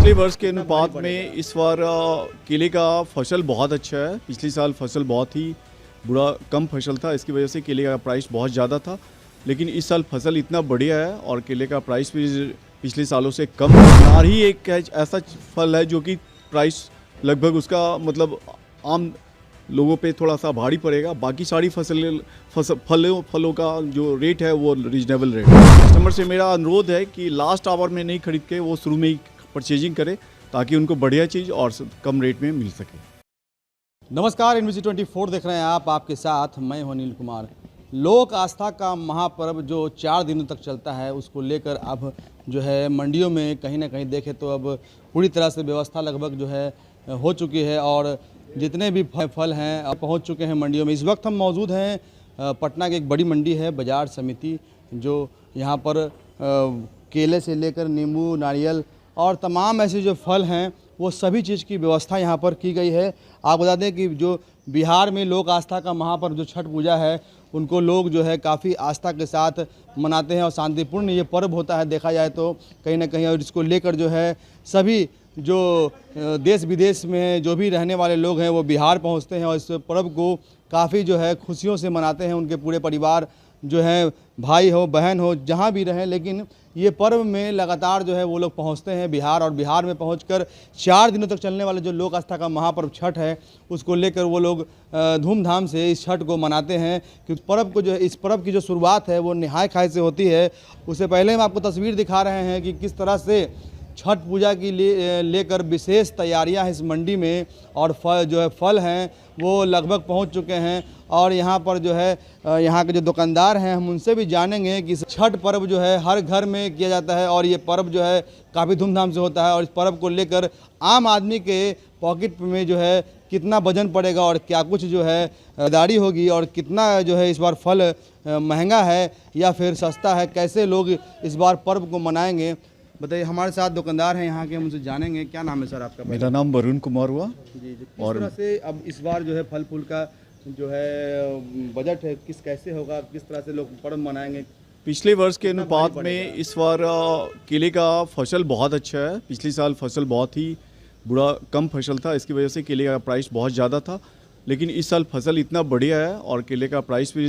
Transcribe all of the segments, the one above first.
पिछले वर्ष के अनुपात में इस बार केले का फसल बहुत अच्छा है। पिछले साल फसल बहुत ही कम फसल था, इसकी वजह से केले का प्राइस बहुत ज़्यादा था। लेकिन इस साल फसल इतना बढ़िया है और केले का प्राइस भी पिछले सालों से कम है। अनार ही एक ऐसा फल है जो कि प्राइस लगभग उसका मतलब आम लोगों पे थोड़ा सा भारी पड़ेगा। बाकी सारी फलों का जो रेट है वो रीजनेबल रेट है। कस्टमर से मेरा अनुरोध है कि लास्ट आवर में नहीं खरीद के वो शुरू में ही परचेजिंग करें ताकि उनको बढ़िया चीज़ और कम रेट में मिल सके। नमस्कार, NBC24 देख रहे हैं आप, आपके साथ मैं हूं अनिल कुमार। लोक आस्था का महापर्व जो 4 दिनों तक चलता है, उसको लेकर अब जो है मंडियों में कहीं ना कहीं देखें तो अब पूरी तरह से व्यवस्था लगभग जो है हो चुकी है और जितने भी फल हैं अब पहुंच चुके हैं मंडियों में। इस वक्त हम मौजूद हैं पटना की एक बड़ी मंडी है बाजार समिति, जो यहाँ पर केले से लेकर नींबू, नारियल और तमाम ऐसे जो फल हैं वो सभी चीज़ की व्यवस्था यहाँ पर की गई है। आप बता दें कि जो बिहार में लोक आस्था का महापर्व जो छठ पूजा है, उनको लोग जो है काफ़ी आस्था के साथ मनाते हैं और शांतिपूर्ण ये पर्व होता है देखा जाए तो कहीं ना कहीं। और इसको लेकर जो है सभी जो देश विदेश में जो भी रहने वाले लोग हैं वो बिहार पहुंचते हैं और इस पर्व को काफ़ी जो है खुशियों से मनाते हैं। उनके पूरे परिवार जो है, भाई हो बहन हो, जहां भी रहें, लेकिन ये पर्व में लगातार जो है वो लोग पहुंचते हैं बिहार। और बिहार में पहुंचकर 4 दिनों तक चलने वाले जो लोक आस्था का महापर्व छठ है, उसको लेकर वो लोग धूमधाम से इस छठ को मनाते हैं। कि पर्व को जो है, इस पर्व की जो शुरुआत है वो नहाय खाए से होती है। उससे पहले हम आपको तस्वीर दिखा रहे हैं कि किस तरह से छठ पूजा की लेकर विशेष तैयारियां हैं इस मंडी में। और फल हैं वो लगभग पहुंच चुके हैं और यहाँ पर जो है यहाँ के जो दुकानदार हैं हम उनसे भी जानेंगे कि छठ पर्व जो है हर घर में किया जाता है और ये पर्व जो है काफ़ी धूमधाम से होता है। और इस पर्व को लेकर आम आदमी के पॉकेट में जो है कितना वजन पड़ेगा और क्या कुछ जो है खरीदारी होगी और कितना जो है इस बार फल महंगा है या फिर सस्ता है, कैसे लोग इस बार पर्व को मनाएंगे, बताइए। हमारे साथ दुकानदार हैं यहाँ के, हम उनसे जानेंगे। क्या नाम है सर आपका? मेरा नाम वरुण कुमार हुआ। जी। किस तरह से अब इस बार जो है फल फूल का जो है बजट है, कैसे होगा, किस तरह से लोग पर्व मनाएंगे? पिछले वर्ष के अनुपात में इस बार केले का फसल बहुत अच्छा है। पिछले साल फसल बहुत ही कम फसल था, इसकी वजह से केले का प्राइस बहुत ज़्यादा था। लेकिन इस साल फसल इतना बढ़िया है और केले का प्राइस भी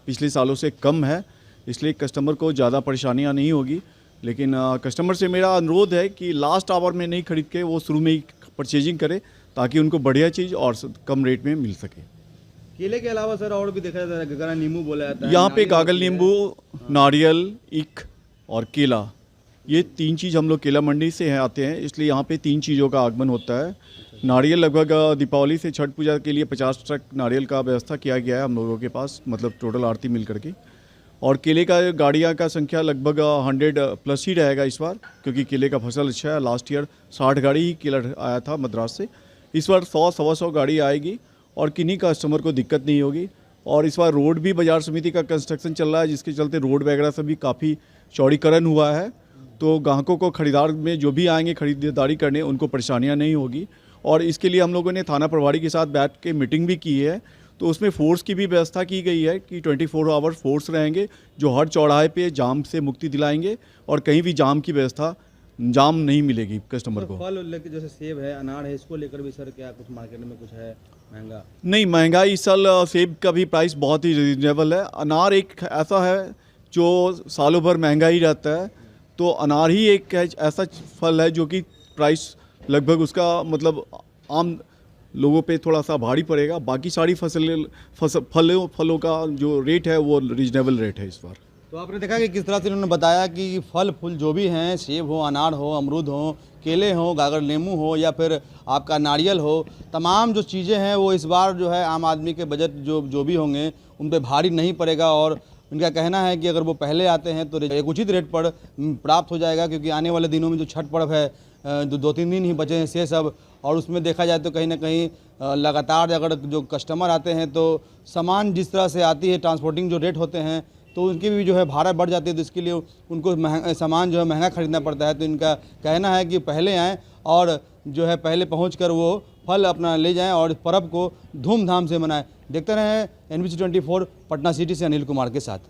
पिछले सालों से कम है, इसलिए कस्टमर को ज़्यादा परेशानियाँ नहीं होगी। लेकिन कस्टमर से मेरा अनुरोध है कि लास्ट आवर में नहीं खरीद के वो शुरू में ही परचेजिंग करें ताकि उनको बढ़िया चीज़ और कम रेट में मिल सके। केले के अलावा सर और भी देखा जाता है, गगरा नींबू बोला जाता है। यहाँ पे गागल नींबू, नारियल, ईख और केला, ये 3 चीज़ हम लोग केला मंडी से आते हैं, इसलिए यहाँ पे 3 चीज़ों का आगमन होता है। नारियल लगभग दीपावली से छठ पूजा के लिए 50 ट्रक नारियल का व्यवस्था किया गया है हम लोगों के पास, मतलब टोटल आरती मिल करके। और केले का गाड़ियाँ का संख्या लगभग 100 प्लस ही रहेगा इस बार, क्योंकि केले का फसल अच्छा है। लास्ट ईयर 60 गाड़ी ही केला आया था मद्रास से, इस बार 100-125 गाड़ी आएगी और किन्हीं कस्टमर को दिक्कत नहीं होगी। और इस बार रोड भी बाजार समिति का कंस्ट्रक्शन चल रहा है, जिसके चलते रोड वगैरह से भी काफ़ी चौड़ीकरण हुआ है, तो ग्राहकों को खरीदार में जो भी आएंगे खरीदारी करने, उनको परेशानियाँ नहीं होगी। और इसके लिए हम लोगों ने थाना प्रभारी के साथ बैठ के मीटिंग भी की है, तो उसमें फोर्स की भी व्यवस्था की गई है कि 24 आवर फोर्स रहेंगे जो हर चौराहे पे जाम से मुक्ति दिलाएंगे और कहीं भी जाम नहीं मिलेगी कस्टमर को। फल लेकर जैसे सेब है, अनार है, इसको लेकर भी सर क्या कुछ मार्केट में कुछ है महंगा? नहीं, महंगाई इस साल सेब का भी प्राइस बहुत ही रीजनेबल है। अनार एक ऐसा है जो सालों भर महंगा ही रहता है, तो अनार ही एक ऐसा फल है जो कि प्राइस लगभग उसका मतलब आम लोगों पे थोड़ा सा भारी पड़ेगा। बाकी सारी फलों का जो रेट है वो रीजनेबल रेट है इस बार। तो आपने देखा कि किस तरह से उन्होंने बताया कि फल फूल जो भी हैं, सेब हो, अनार हो, अमरूद हो, केले हो, गागर नींबू हो या फिर आपका नारियल हो, तमाम जो चीज़ें हैं वो इस बार जो है आम आदमी के बजट जो भी होंगे उन पर भारी नहीं पड़ेगा। और उनका कहना है कि अगर वो पहले आते हैं तो एक उचित रेट पर प्राप्त हो जाएगा, क्योंकि आने वाले दिनों में जो छठ पर्व है 2-3 दिन ही बचे हैं से सब। और उसमें देखा जाए तो कहीं ना कहीं लगातार अगर जो कस्टमर आते हैं तो सामान जिस तरह से आती है, ट्रांसपोर्टिंग जो रेट होते हैं तो उनकी भी जो है भाड़ा बढ़ जाती है, तो इसके लिए उनको सामान जो है महंगा खरीदना पड़ता है। तो इनका कहना है कि पहले आएँ और जो है पहले पहुंचकर वो फल अपना ले जाएं और पर्व को धूमधाम से मनाएं। देखते रहें NBC24 पटना सिटी से अनिल कुमार के साथ।